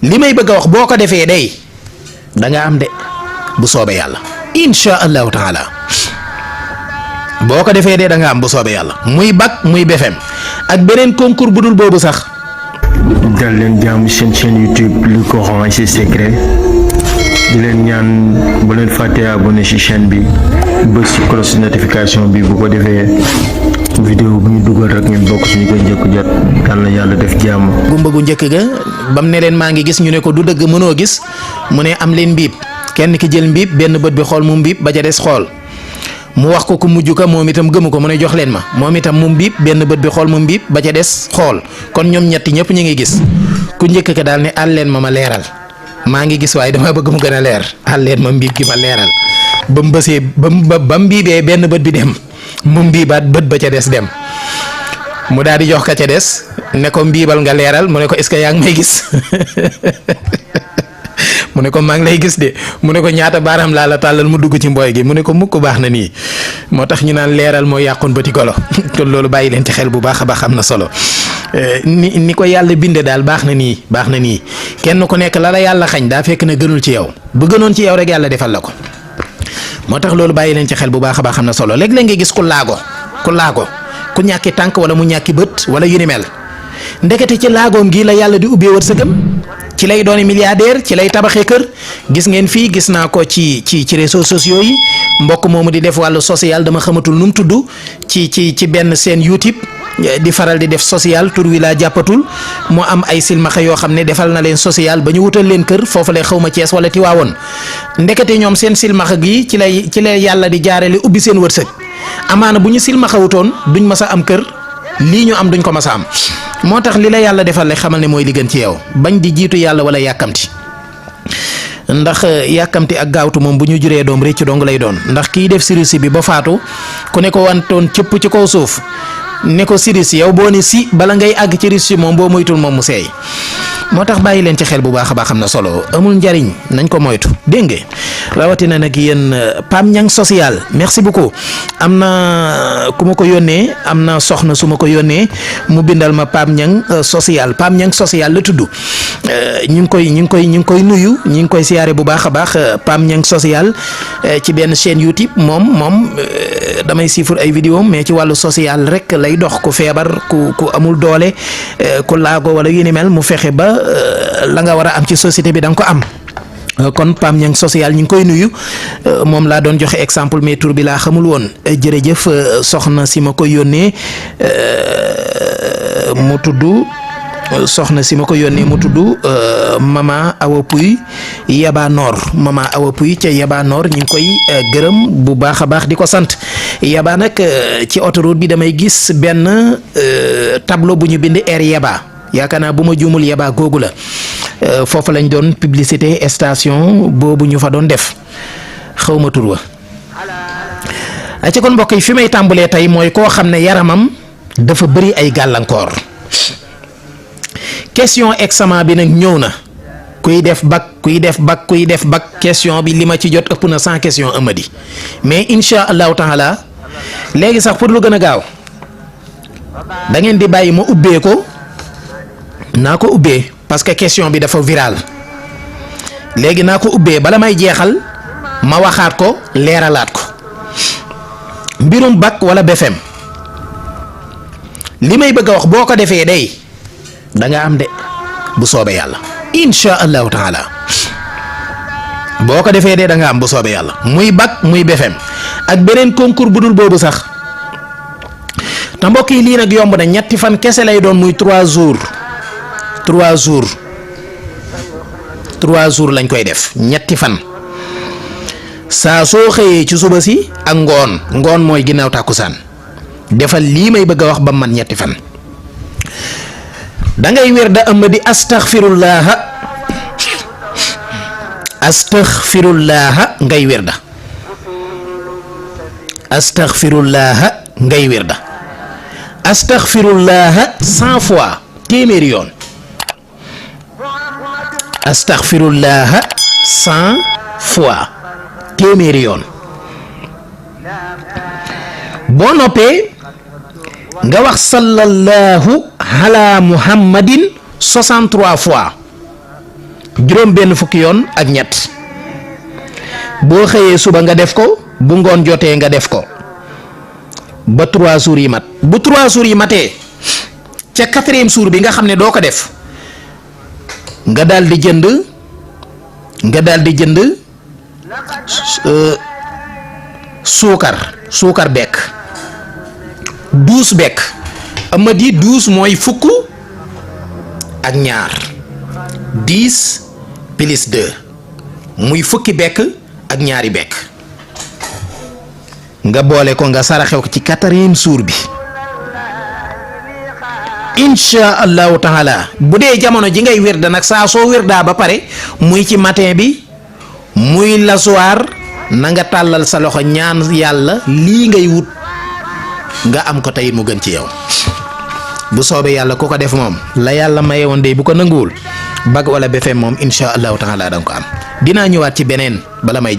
li may bëgg a wax boo ko defee day da nga am de bu soobee yàlla insha allahu taala boo ko defee de da nga am bu soobee yàlla muy bac muy BFEM ak beneen concours bu dul boobu sax. dal leen jàmm seen chaîne YouTube li Coran et ses secrets di leen ñaan bu leen fàttee abonné ci chaîne bi bës ci cloche notification bi bu ko defee vidéo bu ñu dugal rek ngeen bokk suñu ko njëkk jot yal na yàlla def jàmm. gumba gu njëkk ga bam ne leen maa ngi gis ñu ne ko du dëgg mënoo gis mu ne am leen mbiib kenn ki jël mbiib benn bët bi xool mu mbiib ba ca des xool mu wax ko ku mujj ka moom itam gëmu ko mu ne jox leen ma moom itam mu mbiib benn bët bi xool mu mbiib ba ca des xool kon ñoom ñetti ñëpp ñu ngi gis ku njëkk ka daal ne àll leen ma leeral maa ngi gis waaye dama bëgg mu gën a leer àll leen ma mbiib gi ma leeral ba mu bësee ba mbiibee benn bët bi dem mu mbiibaat bët ba ca des dem mu daal di jox ka ca des ne ko mbiibal nga leeral mu ne ko est-ce que yaa ngi may gis mu ne ko maa ngi lay gis de mu ne ko ñaata baaraam laa la tàllal mu dugg ci mbooy gi mu ne ko mukk baax na nii moo tax ñu naan leeral moo yàqoon bëti golo kon loolu bàyyi leen ci xel bu baax a baax am na solo ni ko yàlla binde daal baax na nii kenn ku nekk la la yàlla xañ daa fekk na gënul ci yow bu gënoon ci yow rek yàlla defal la ko moo tax loolu bàyyi leen ci xel bu baax a baax am na solo léeg-léeg nga gis ku laago ku ñàkki tànk wala mu ñàkki bët wala yu ni mel ndekete ci laagoom gi la yàlla di ubbee wërsëgam ci lay dooni milliardaire ci lay tabaxee kër gis ngeen fii gis naa ko ci réseaux sociaux yi mbokk moomu di def wàllu social dama xamatul nu mu tudd ci benn seen YouTube di faral di def social tur wi laa jàppatul mu am ay silmaxa yoo xam ne defal na leen social ba ñu wutal leen kër foofu lay xaw ma Cees wala Tiwaawoon ndekete ñoom seen silmaxa gi ci lay yàlla di jaarale ubbi seen wërsëg amaana bu ñu silmaxawutoon duñ mas a am kër lii ñu am duñ ko mas a am moo tax li la yàlla defal rek xamal ne mooy li gën ci yow bañ di jiitu yàlla wala yàkkamti ndax yàkkamti ak gaawtu moom bu ñu juree doom réccu dong lay doon ndax kiy def sirisi bi ba faatu ku ne ko wantoon cëpp ci kaw suuf ne ko sirisi yow boo ne si bala ngay àgg ci rissi moom boo moytul moom mu seey moo tax bàyyi leen ci xel bu baax a baax am na solo amul njariñ nañ ko moytu dégg nga rawatina nag yéen Pam Ñang social merci beaucoup am na ku ma ko yónnee am na soxna su ma ko yónnee mu bindal ma Pam Ñang social Pam Ñang social la tudd ñu ngi koy nuyu ñu ngi koy siyaare bu baax a baax Pam Ñang social ci benn chaîne YouTube moom damay siifur ay vidéo mais ci wàllu social rek lay dox ku feebar ku amul doole ku laago wala yu ni mel mu fexe ba la nga war a am ci société bi da nga ko am kon Pam Ñang social ñu ngi koy nuyu moom laa doon joxe exemple mais tur bi laa xamul woon jërëjëf soxna si ma ko yónnee mu tudd Mama Awa Puy Yaba Noor Mama Awa Puy ca Yaba Noor ñu ngi koy gërëm bu baax a baax di ko sant Yaba nag ci autoroute bi damay gis benn tableau bu ñu bind air Yaba yaakaar naa bu ma juumul Yaba googu la foofu lañ doon publicité station boobu ñu fa doon def xaw ma tur wa ci kon mbokk yi fi may tàmbalee tey mooy koo xam ne yaramam dafa bëri ay gàllankoor question examen bi nag ñëw na kuy def bac question bi li ma ci jot ëpp na 100 questions amadi mais insha allahu taala léegi sax pour lu gën a gaaw da ngeen di bàyyi ma ubbee ko naa ko ubbee parce que question bi dafa viral léegi naa ko ubbee bala may jeexal ma waxaat ko leeralaat ko mbirum bac wala BFEM li may bëgg a wax boo ko defee day da nga am de bu soobee yàlla insha allahu taala boo ko defee de da nga am bu soobee yàlla muy bac muy BFEM ak beneen concours bu dul boobu sax te mbokk yi lii nag yomb na ñetti fan kese lay doon muy 3 jours lañ koy def ñetti fan saa soo xëyee ci suba si ak ngoon mooy ginnaaw tàkkusaan defal lii may bëgg a wax ba man ñetti fan da ngay wér da ëmb di astaghfirullaha ngay wér da astaghfirullaha 100 fois téeméeri yoon astaghfirullaha 100 fois téeméeri yoon boo noppee nga wax sallallahu ala muhammadin 63 fois juróom benn fukki yoon ak ñett boo xëyee suba nga def ko bu ngoon jotee nga def ko ba 3 jours yi mat bu 3 jours yi matee ca 4e jour bi nga xam ne doo ko def nga daal di jënd suukar bekk 12 bekk amadi 12 mooy fukk ak ñaar 10 plus 2 muy fukki bekk ak ñaari bekk nga boole ko nga saraxew ko ci 4e jour bi insha allahu taala bu dee jamono ji ngay wirda nag saa soo wirdaa ba pare muy ci matin bi muy la soir na nga tàllal sa loxo ñaan yàlla lii ngay wut nga am ko tey mu gën ci yow bu soobee yàlla ku ko def moom la yàlla maye woon de bu ko nanguwul bag wala BFM moom insha allahu taala danga ko am dinaa ñëwaat ci beneen bala may